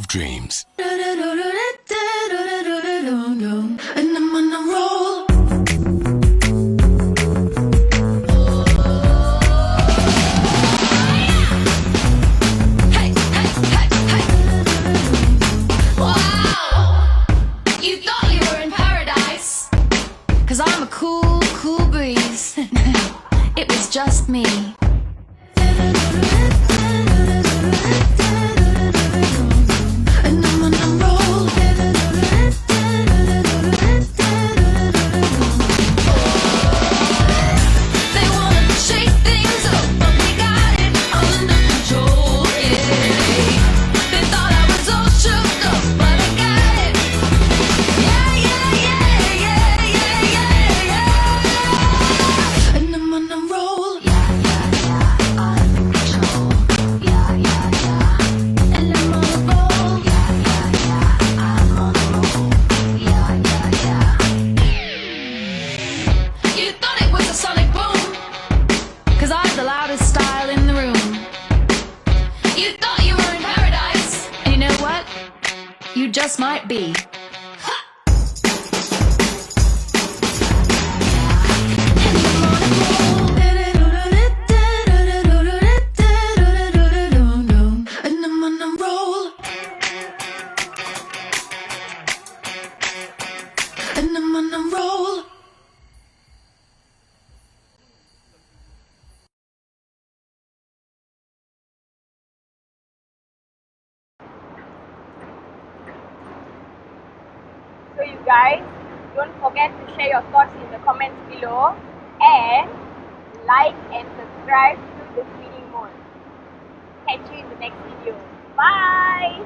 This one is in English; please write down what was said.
dreams. And I'm on a roll. Hey, hey, hey, hey. Wow! You thought you were in paradise. 'Cause I'm a cool, cool breeze. It was just me. And I'm on a roll. They wanna shake things up, but we got it under control, yeah. They thought I was all shook up, but I got it. Yeah, yeah, yeah, yeah, yeah, yeah, yeah. And I'm on a roll. Yeah, yeah, yeah, I'm in control. Yeah, yeah, yeah. And I'm on a roll. Yeah, yeah, yeah, I'm on a roll. Yeah, yeah, yeah. You thought it was a sonic boom, 'cause I have the loudest style in the room. You thought you were in paradise, and you know what? You just might be. Ha! And I'm on a roll. And I'm on a roll. And I'm on a roll. So you guys, don't forget to share your thoughts in the comments below and like and subscribe to the Spinning Mode. Catch you in the next video. Bye!